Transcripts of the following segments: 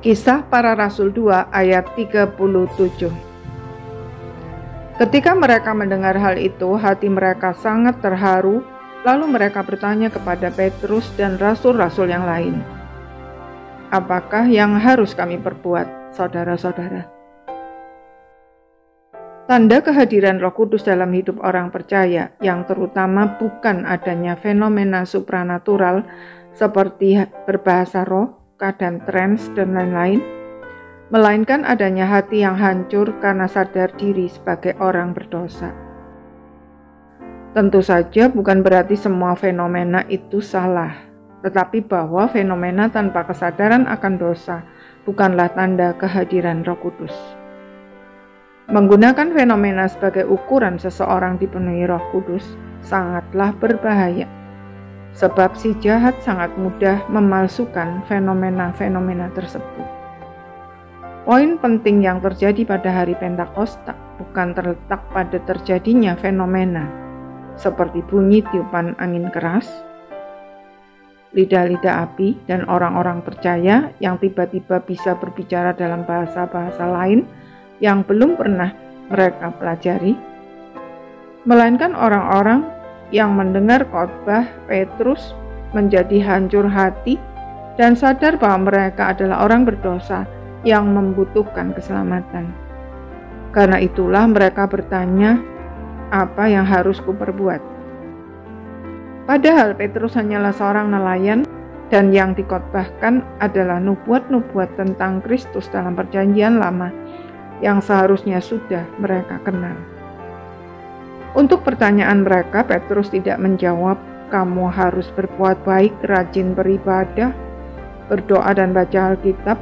Kisah Para Rasul 2 ayat 37. Ketika mereka mendengar hal itu, hati mereka sangat terharu, lalu mereka bertanya kepada Petrus dan rasul-rasul yang lain, "Apakah yang harus kami perbuat, saudara-saudara?" Tanda kehadiran Roh Kudus dalam hidup orang percaya, yang terutama bukan adanya fenomena supranatural seperti berbahasa roh, keadaan trans, dan lain-lain, melainkan adanya hati yang hancur karena sadar diri sebagai orang berdosa. Tentu saja bukan berarti semua fenomena itu salah, tetapi bahwa fenomena tanpa kesadaran akan dosa bukanlah tanda kehadiran Roh Kudus. Menggunakan fenomena sebagai ukuran seseorang dipenuhi Roh Kudus sangatlah berbahaya, sebab si jahat sangat mudah memalsukan fenomena-fenomena tersebut. Poin penting yang terjadi pada hari Pentakosta bukan terletak pada terjadinya fenomena seperti bunyi tiupan angin keras, lidah-lidah api, dan orang-orang percaya yang tiba-tiba bisa berbicara dalam bahasa-bahasa lain yang belum pernah mereka pelajari, melainkan orang-orang yang mendengar khotbah Petrus menjadi hancur hati dan sadar bahwa mereka adalah orang berdosa yang membutuhkan keselamatan. Karena itulah mereka bertanya, "Apa yang harus kuperbuat?" Padahal Petrus hanyalah seorang nelayan, dan yang dikhotbahkan adalah nubuat-nubuat tentang Kristus dalam Perjanjian Lama yang seharusnya sudah mereka kenal. Untuk pertanyaan mereka, Petrus tidak menjawab, "Kamu harus berbuat baik, rajin beribadah, berdoa dan baca Alkitab,"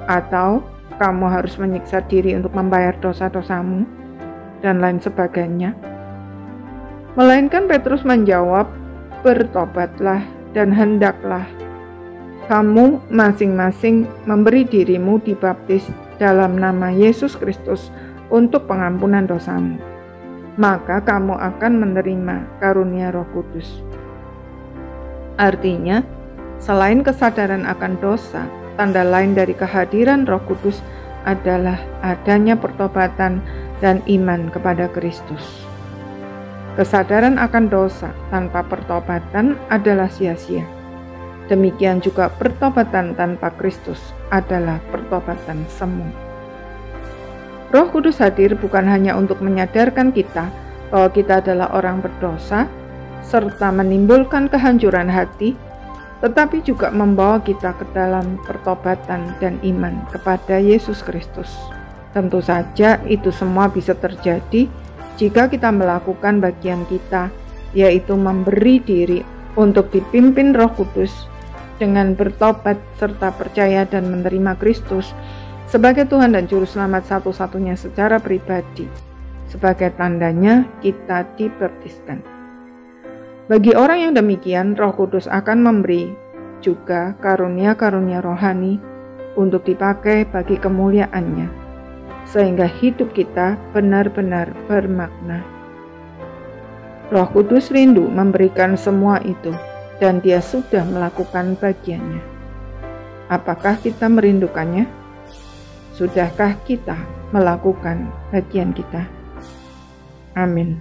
atau "Kamu harus menyiksa diri untuk membayar dosa-dosamu," dan lain sebagainya. Melainkan Petrus menjawab, "Bertobatlah dan hendaklah kamu masing-masing memberi dirimu dibaptis dalam nama Yesus Kristus untuk pengampunan dosamu. Maka kamu akan menerima karunia Roh Kudus." Artinya, selain kesadaran akan dosa, tanda lain dari kehadiran Roh Kudus adalah adanya pertobatan dan iman kepada Kristus. Kesadaran akan dosa tanpa pertobatan adalah sia-sia. Demikian juga pertobatan tanpa Kristus adalah pertobatan semu. Roh Kudus hadir bukan hanya untuk menyadarkan kita bahwa kita adalah orang berdosa, serta menimbulkan kehancuran hati, tetapi juga membawa kita ke dalam pertobatan dan iman kepada Yesus Kristus. Tentu saja itu semua bisa terjadi jika kita melakukan bagian kita, yaitu memberi diri untuk dipimpin Roh Kudus dengan bertobat serta percaya dan menerima Kristus sebagai Tuhan dan Juru Selamat satu-satunya secara pribadi. Sebagai tandanya kita dibaptiskan. Bagi orang yang demikian, Roh Kudus akan memberi juga karunia-karunia rohani untuk dipakai bagi kemuliaan-Nya, sehingga hidup kita benar-benar bermakna. Roh Kudus rindu memberikan semua itu, dan Dia sudah melakukan bagiannya. Apakah kita merindukannya? Sudahkah kita melakukan bagian kita? Amin.